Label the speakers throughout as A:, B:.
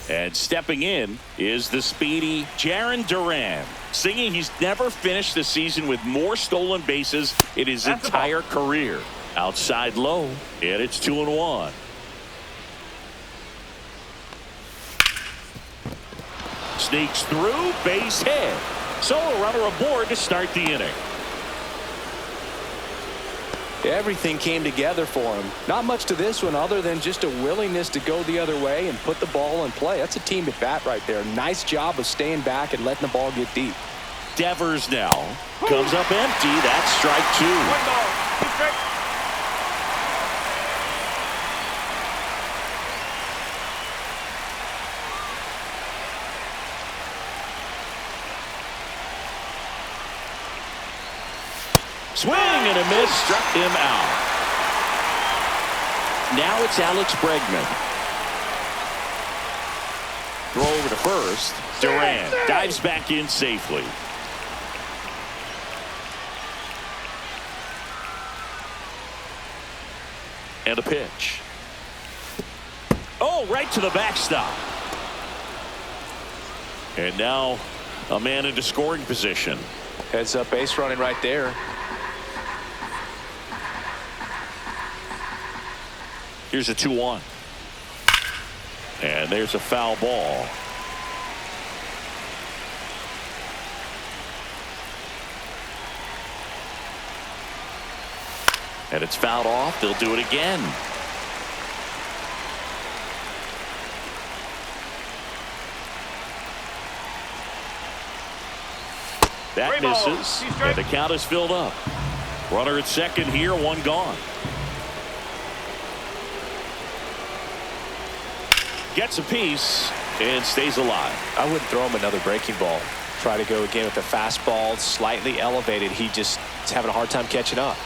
A: And stepping in is the speedy Jarren Duran, singing he's never finished the season with more stolen bases in his entire career. Outside low, and it's 2-1. Sneaks through, base hit. So a runner aboard to start the inning.
B: Everything came together for him. Not much to this one other than just a willingness to go the other way and put the ball in play. That's a team at bat right there. Nice job of staying back and letting the ball get deep.
A: Devers now comes up empty. That's strike two. Swing and a miss, struck him out. Now it's Alex Bregman. Throw over to first. Duran dives back in safely. And a pitch. Oh, right to the backstop. And now a man into scoring position.
B: Heads up base running right there.
A: Here's a 2-1. And there's a foul ball. And it's fouled off. They'll do it again. That misses. And the count is filled up. Runner at second here, one gone. Gets a piece and stays alive.
B: I wouldn't throw him another breaking ball. Try to go again with the fastball, slightly elevated. He just is having a hard time catching up.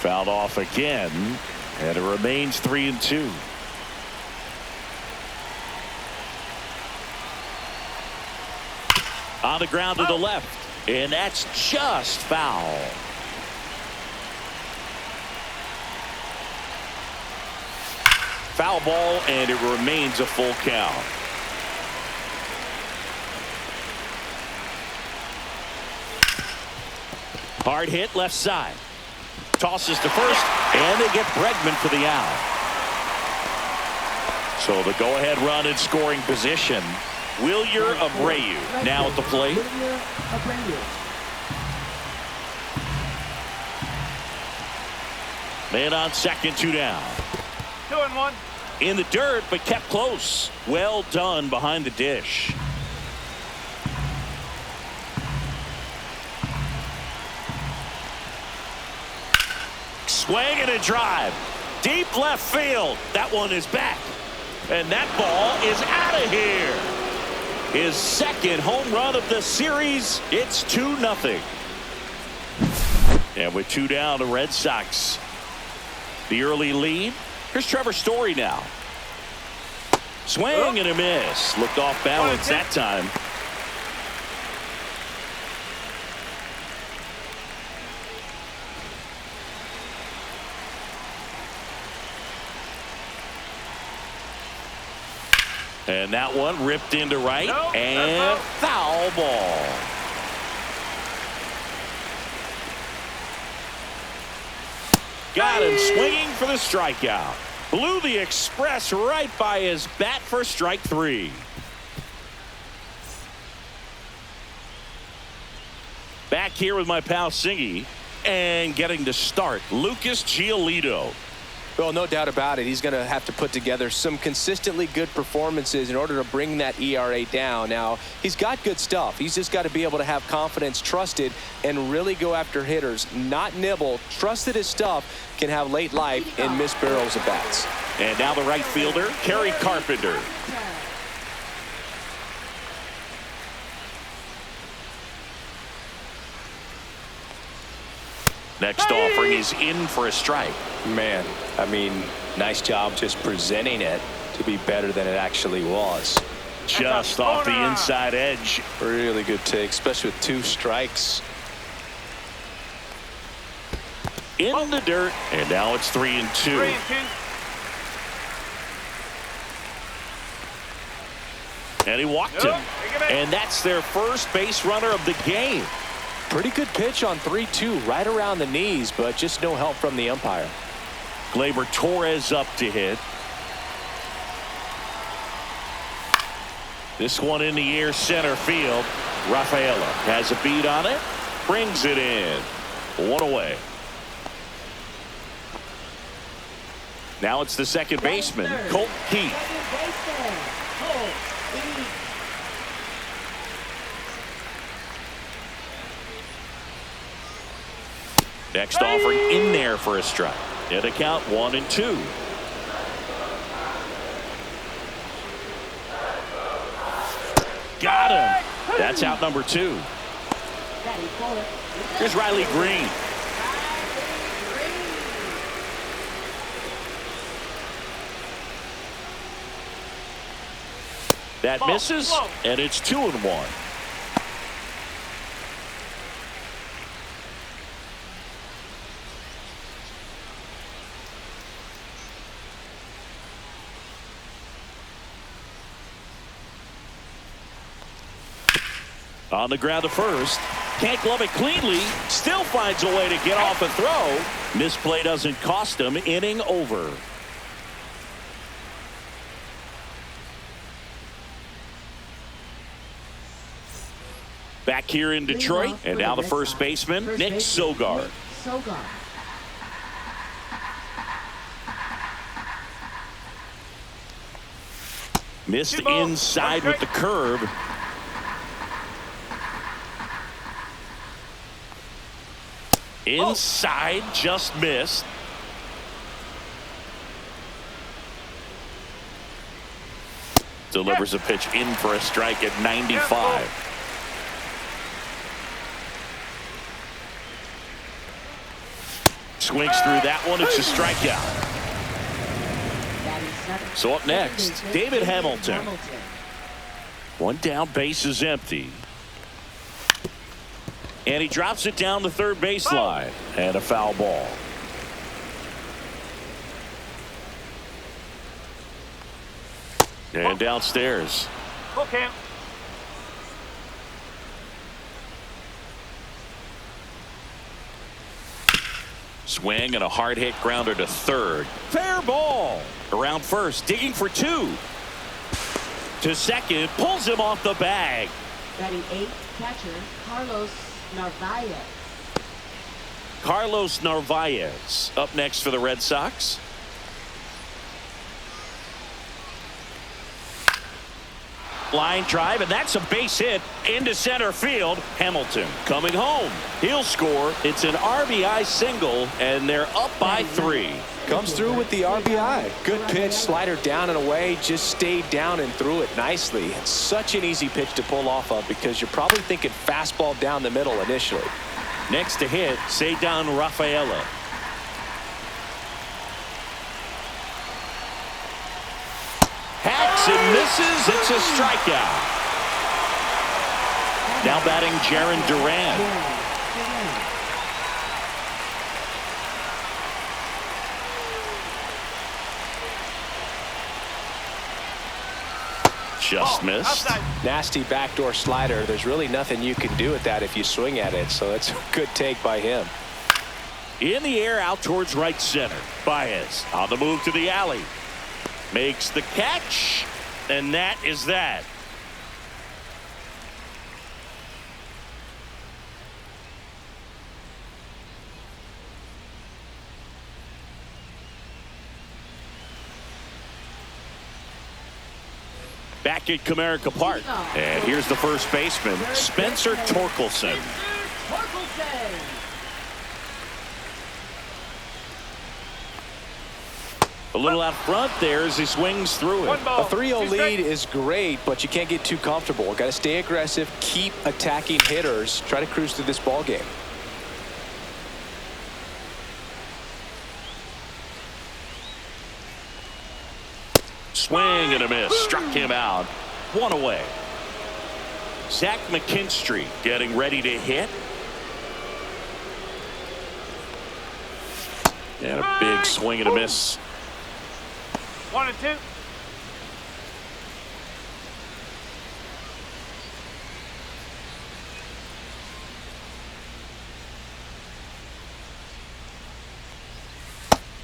A: Fouled off again, and it remains 3-2. On the ground to the left, and that's just foul. Foul ball, and it remains a full count. Hard hit left side. Tosses to first, and they get Bregman for the out. So the go-ahead run in scoring position. Wilyer Abreu now at the plate. Man on second, 2 down.
C: 2-1.
A: In the dirt, but kept close. Well done behind the dish. Swing and a drive. Deep left field. That one is back. And that ball is out of here. His second home run of the series. It's 2-0. And with 2 down, the Red Sox. The early lead. Here's Trevor Story now. Swing and a miss. Looked off balance that time. And that one ripped into right, and foul ball. Got him swinging for the strikeout. Blew the express right by his bat for strike 3. Back here with my pal Singy, and getting to start, Lucas Giolito.
B: Well, no doubt about it. He's going to have to put together some consistently good performances in order to bring that ERA down. Now, he's got good stuff. He's just got to be able to have confidence, trust it, and really go after hitters. Not nibble. Trust that his stuff can have late life and miss barrels of bats.
A: And now the right fielder, Kerry Carpenter. Next offering is in for a strike.
B: Man, I mean, nice job just presenting it to be better than it actually was.
A: Just off the inside edge.
B: Really good take, especially with 2 strikes.
A: In the dirt, and now it's 3-2. And he walked him. And that's their first base runner of the game.
B: Pretty good pitch on 3-2, right around the knees, but just no help from the umpire.
A: Gleyber Torres up to hit. This one in the air, center field. Rafaela has a beat on it. Brings it in. One away. Now it's the second baseman, Colt Keith. Next offering in there for a strike. And the count 1-2. Got him. That's out number 2. Here's Riley Green. That misses, and it's 2-1. On the ground to first. Can't glove it cleanly. Still finds a way to get off a throw. Misplay doesn't cost him. Inning over. Back here in Detroit, and now the first baseman, Nick Sogard. Missed inside with the curve. Inside, just missed. Delivers a pitch in for a strike at 95. Swings through that one. It's a strikeout. So up next, David Hamilton. One down, base is empty. And he drops it down the third baseline. And a foul ball. And downstairs.
C: Okay.
A: Swing and a hard hit grounder to third. Fair ball. Around first, digging for 2. To second, pulls him off the bag.
D: Batting 8th, catcher Carlos Narvaez.
A: Carlos Narvaez up next for the Red Sox. Line drive, and that's a base hit into center field. Hamilton coming home. He'll score. It's an RBI single, and they're up by 3.
B: Comes through with the RBI. Good pitch, slider down and away, just stayed down and threw it nicely. It's such an easy pitch to pull off of because you're probably thinking fastball down the middle initially.
A: Next to hit, Cedar Rafaela. Hacks and misses. It's a strikeout. Now batting Jaron Duran. Just missed.
B: Nasty backdoor slider. There's really nothing you can do with that if you swing at it. So that's a good take by him.
A: In the air out towards right center. Baez on the move to the alley. Makes the catch. And that is that. Back at Comerica Park. And here's the first baseman, Spencer Torkelson. A little out front there as he swings through it.
B: A 3-0 lead is great, but you can't get too comfortable. Got to stay aggressive, keep attacking hitters, try to cruise through this ball game.
A: Swing and a miss. Struck him out. 1 away. Zach McKinstry getting ready to hit. And a big swing and a miss.
C: 1 and 2.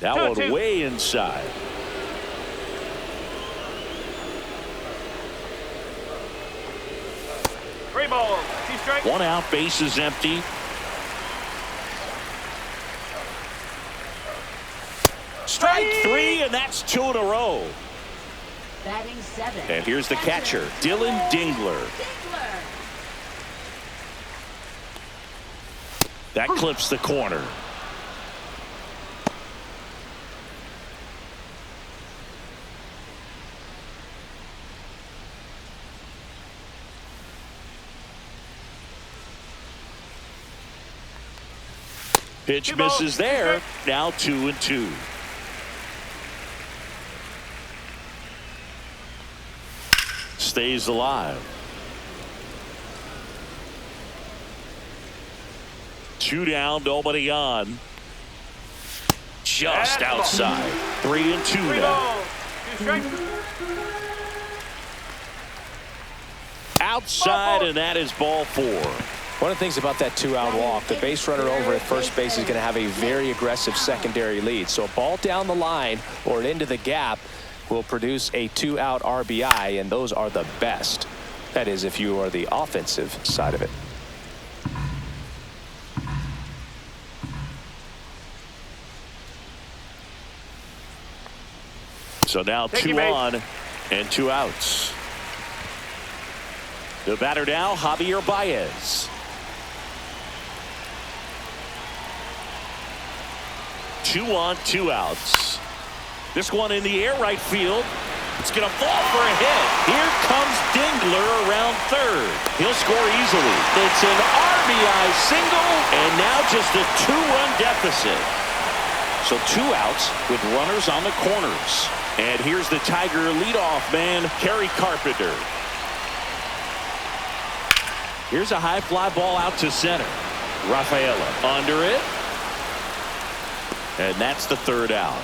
A: That one way inside.
C: Three balls, two strikes.
A: One out, base is empty. Strike three, and that's two in a row.
D: Batting seventh.
A: And here's the catcher, Dylan Dingler. That clips the corner. Pitch misses there. Now 2-2. Stays alive. 2 down, nobody on. Just outside. 3-2 now. Outside, and that is ball 4.
B: One of the things about that 2-out walk, the base runner over at first base is going to have a very aggressive secondary lead. So a ball down the line or into the gap will produce a 2-out RBI, and those are the best. That is, if you are the offensive side of it.
A: So now 2 on and 2 outs. The batter now, Javier Baez. 2 on, 2 outs. This one in the air, right field. It's going to fall for a hit. Here comes Dingler around third. He'll score easily. It's an RBI single, and now just a 2-run deficit. So 2 outs with runners on the corners. And here's the Tiger leadoff man, Kerry Carpenter. Here's a high fly ball out to center. Rafaela under it. And that's the 3rd out.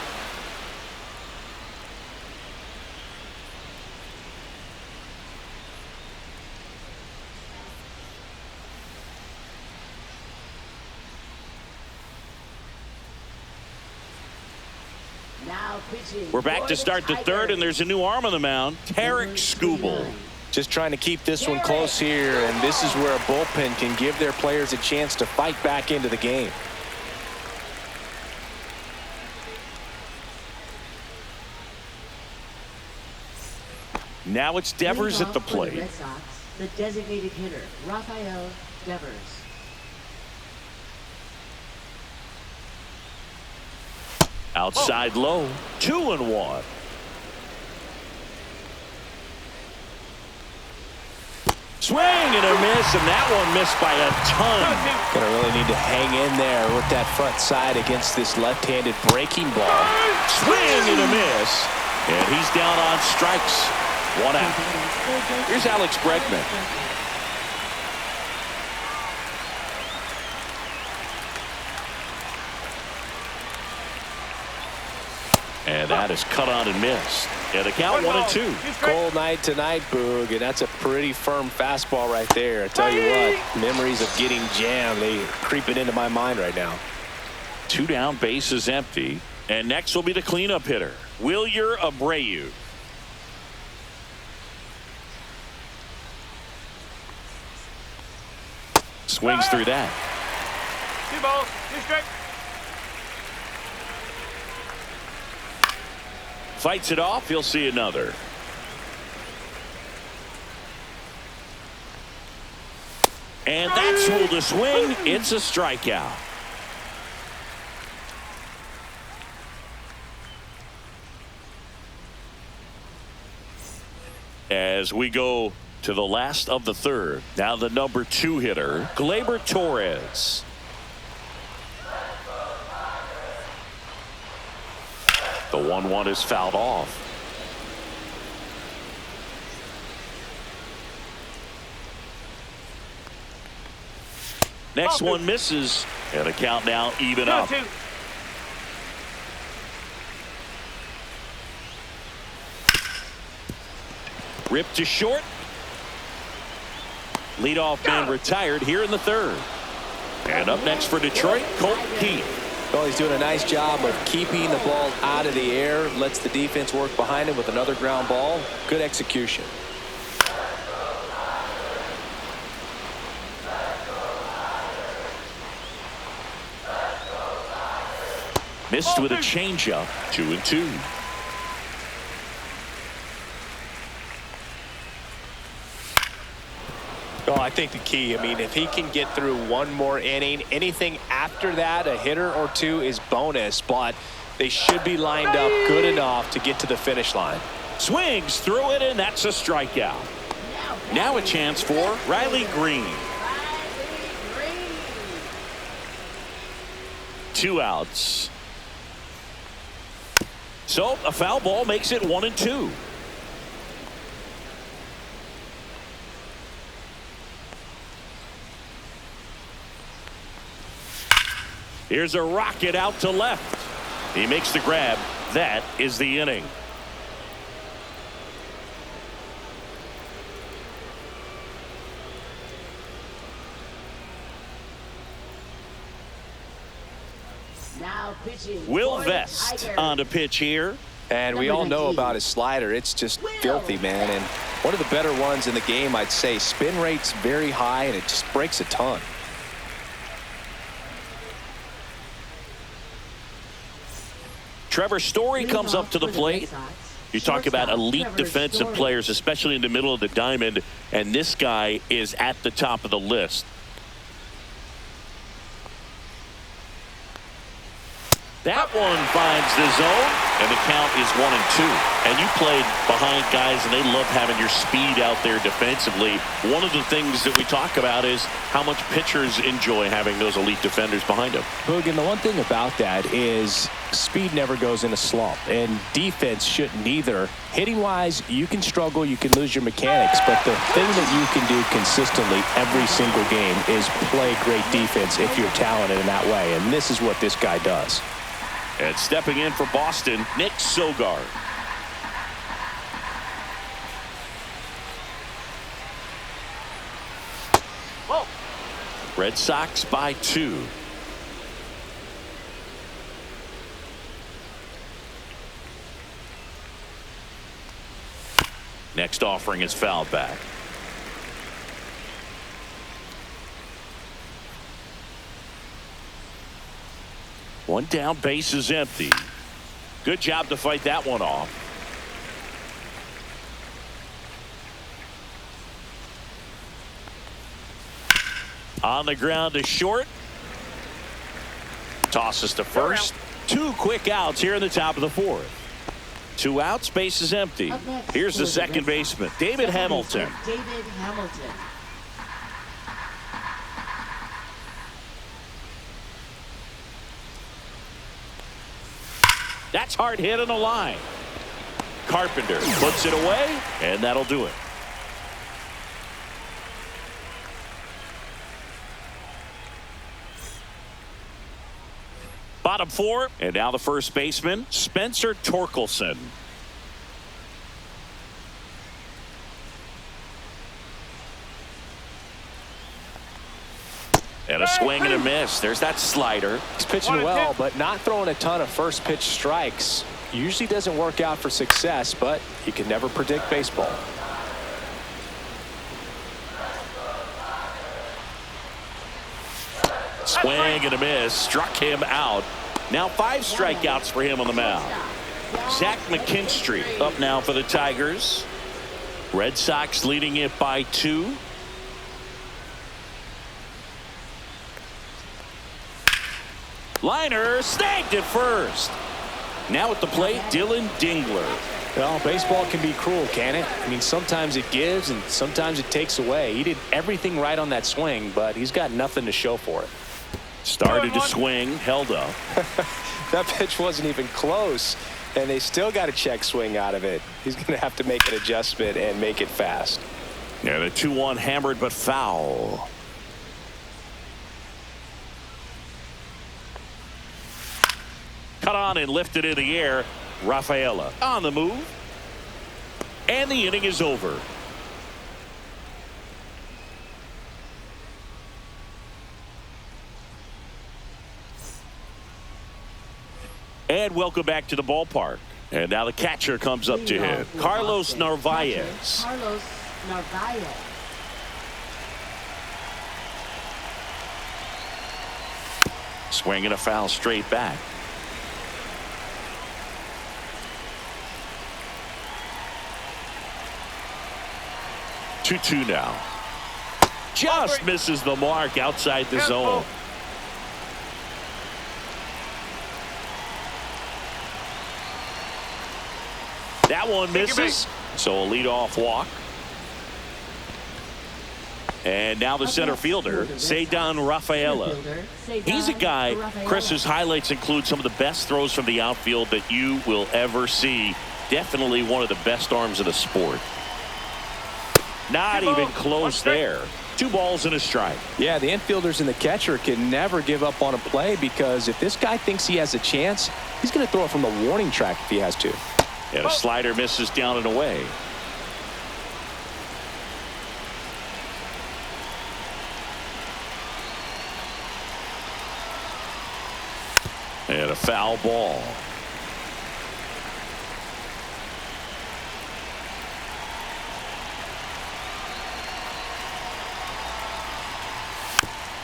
D: Now pitching.
A: We're back to start the 3rd, and there's a new arm on the mound, Tarek Skubal.
B: Just trying to keep this one close here, and this is where a bullpen can give their players a chance to fight back into the game.
A: Now it's Devers at the plate.
D: Red Sox, the designated hitter, Rafael Devers.
A: Outside low, 2-1. Swing and a miss, and that one missed by a ton.
B: Gonna really need to hang in there with that front side against this left-handed breaking ball.
A: Swing and a miss, and he's down on strikes. 1 out. Here's Alex Bregman. And that is cut on and missed. And the count 1-2.
B: Cold night tonight, Boog, and that's a pretty firm fastball right there. I tell you what, memories of getting jammed, they creeping into my mind right now.
A: 2 down, base is empty. And next will be the cleanup hitter, Wilyer Abreu. Swings through that.
C: 2 balls, 2 strikes.
A: Fights it off. He'll see another. And that's ruled a swing. It's a strikeout. As we go to the last of the 3rd. Now the number 2 hitter, Gleyber Torres. The 1-1 is fouled off. Next one misses, and the count now even up.
C: 2-2.
A: Ripped to short. Leadoff man retired here in the 3rd. And up next for Detroit, Colt Keith.
B: Well, he's doing a nice job of keeping the ball out of the air, lets the defense work behind him with another ground ball. Good execution.
A: Missed with a changeup. 2-2.
B: Oh, I think the key, I mean, if he can get through one more inning, anything after that, a hitter or two is bonus, but they should be lined up good enough to get to the finish line.
A: Swings through it, and that's a strikeout. Now a chance for Riley Green. 2 outs. So a foul ball makes it 1-2. Here's a rocket out to left. He makes the grab. That is the inning.
D: Now pitching.
A: Will
D: for
A: Vest
D: Tiger.
A: on to pitch here.
B: And we all know about his slider. It's just filthy, man. And one of the better ones in the game, I'd say. Spin rate's very high, and it just breaks a ton.
A: Trevor Story comes up to the plate. You talk about elite defensive players, especially in the middle of the diamond, and this guy is at the top of the list. That one finds the zone, and the count is 1-2. And you played behind guys, and they love having your speed out there defensively. One of the things that we talk about is how much pitchers enjoy having those elite defenders behind them.
B: Boog, and the one thing about that is speed never goes in a slump, and defense shouldn't either. Hitting-wise, you can struggle, you can lose your mechanics, but the thing that you can do consistently every single game is play great defense if you're talented in that way, and this is what this guy does.
A: And stepping in for Boston, Nick Sogard.
C: Whoa.
A: Red Sox by 2. Next offering is fouled back. One down, base is empty. Good job to fight that one off. On the ground to short. Tosses to first. 2 quick outs here in the top of the 4th. 2 outs, base is empty. Here's the second baseman, David Hamilton.
D: David Hamilton.
A: That's hard hit on the line. Carpenter puts it away, and that'll do it. Bottom 4, and now the first baseman, Spencer Torkelson. And a swing and a miss. There's that slider.
B: He's pitching well, but not throwing a ton of first pitch strikes. Usually doesn't work out for success, but you can never predict baseball.
A: Swing and a miss. Struck him out. Now 5 strikeouts for him on the mound. Zach McKinstry up now for the Tigers. Red Sox leading it by 2. Liner snagged at first. Now at the plate, Dylan Dingler.
B: Well, baseball can be cruel, can it? I mean, sometimes it gives and sometimes it takes away. He did everything right on that swing, but he's got nothing to show for it.
A: Started to swing, held up.
B: That pitch wasn't even close, and they still got a check swing out of it. He's going to have to make an adjustment and make it fast.
A: And a 2-1 hammered but foul. Cut on and lifted in the air. Rafaela on the move. And the inning is over. And welcome back to the ballpark. And now the catcher comes up to hit. Carlos Narvaez.
D: Carlos Narvaez.
A: Swinging a foul straight back. Two now. Just misses the mark outside the zone. That one misses. So a leadoff walk. And now the center fielder, Ceddanne Rafaela. He's a guy, Chris, whose highlights include some of the best throws from the outfield that you will ever see. Definitely one of the best arms of the sport. Not even close there. 2 balls and a strike.
B: Yeah, the infielders and the catcher can never give up on a play, because if this guy thinks he has a chance, he's going to throw it from the warning track if he has to.
A: And a slider misses down and away. And a foul ball.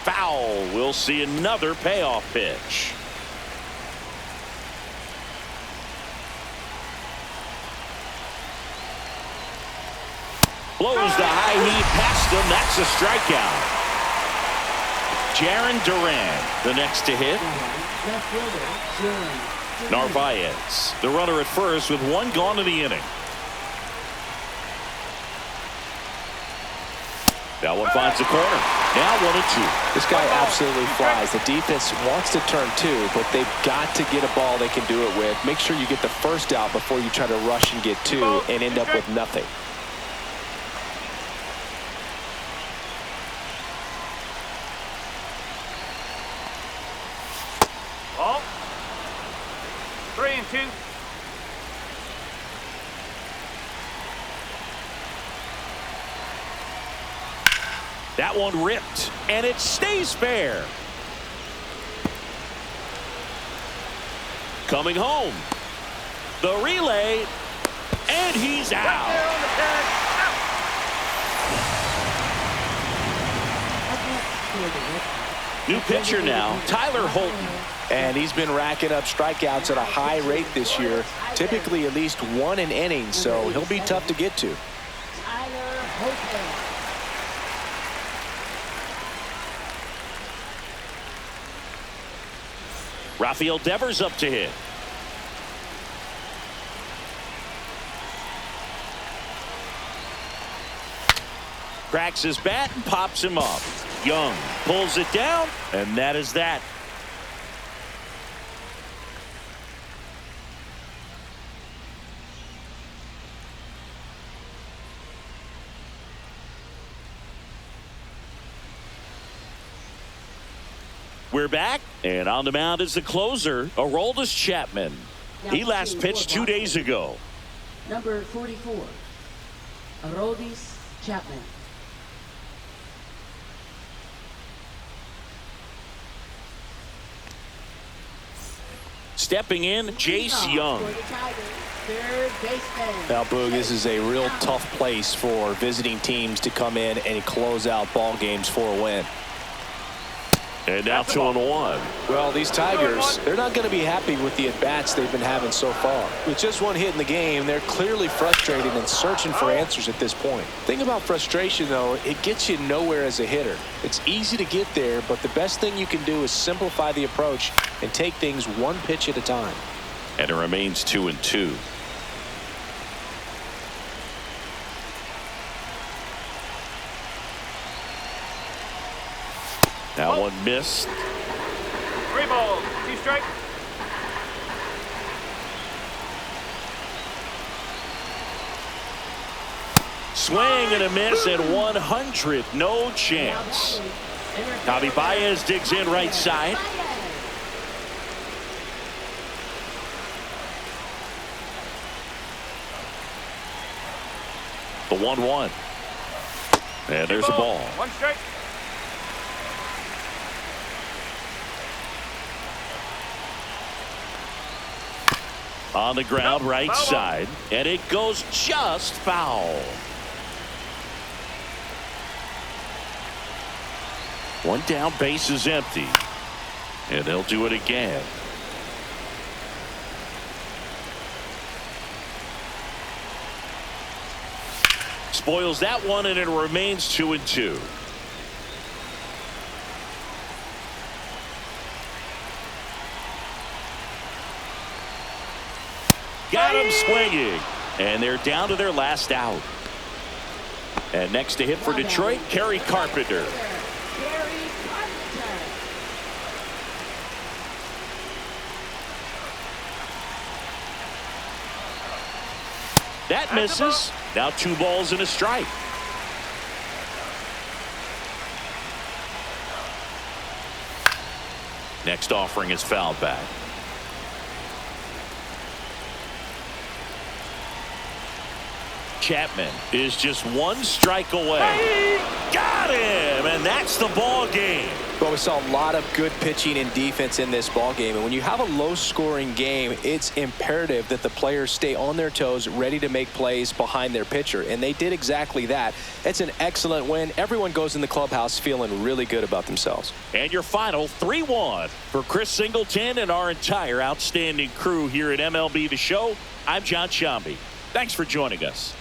A: Foul. We'll see another payoff pitch. Blows the high heat past him. That's a strikeout. Jarren Duran, the next to hit. Narvaez, the runner at first with 1 gone in the inning. That one finds the corner. Now 1-2.
B: This guy absolutely flies. The defense wants to turn 2, but they've got to get a ball they can do it with. Make sure you get the first out before you try to rush and get 2 and end up with nothing.
C: Ball. 3-2.
A: That one ripped, and it stays fair. Coming home. The relay, and he's out. New pitcher now, Tyler Holton.
B: And he's been racking up strikeouts at a high rate this year, typically at least 1 an inning, so he'll be tough to get to.
D: Tyler Holton.
A: Rafael Devers up to hit. Cracks his bat and pops him up. Young pulls it down, and that is that. We're back, and on the mound is the closer, Aroldis Chapman. He last pitched 2 days ago.
D: Number 44, Aroldis Chapman.
A: Stepping in, Jace Young.
D: Third baseman.
B: Now, Boog, this is a real tough place for visiting teams to come in and close out ball games for a win.
A: And now 2-1.
B: Well, these Tigers, they're not going to be happy with the at-bats they've been having so far. With just 1 hit in the game, they're clearly frustrated and searching for answers at this point. The thing about frustration, though, it gets you nowhere as a hitter. It's easy to get there, but the best thing you can do is simplify the approach and take things 1 pitch at a time.
A: And it remains 2-2. That one missed.
C: 3 balls, 2 strikes.
A: Swing and a miss at 100. No chance. Javi Baez digs in right side. The 1-1. And there's the ball.
C: 1 strike.
A: On the ground,
C: Nope,
A: right
C: foul.
A: side. And it goes just foul. One down, base is empty. And they'll do it again. Spoils that one, and it remains 2-2. Got him swinging. And they're down to their last out. And next to hit for Detroit, Kerry Carpenter.
D: Gary Carpenter.
A: That misses. Now 2 balls and a strike. Next offering is fouled back. Chapman is just 1 strike away. Got him, and that's the ball game.
B: Well, we saw a lot of good pitching and defense in this ball game, and when you have a low-scoring game, it's imperative that the players stay on their toes, ready to make plays behind their pitcher, and they did exactly that. It's an excellent win. Everyone goes in the clubhouse feeling really good about themselves.
A: And your final 3-1 for Chris Singleton and our entire outstanding crew here at MLB The Show. I'm John Shambi. Thanks for joining us.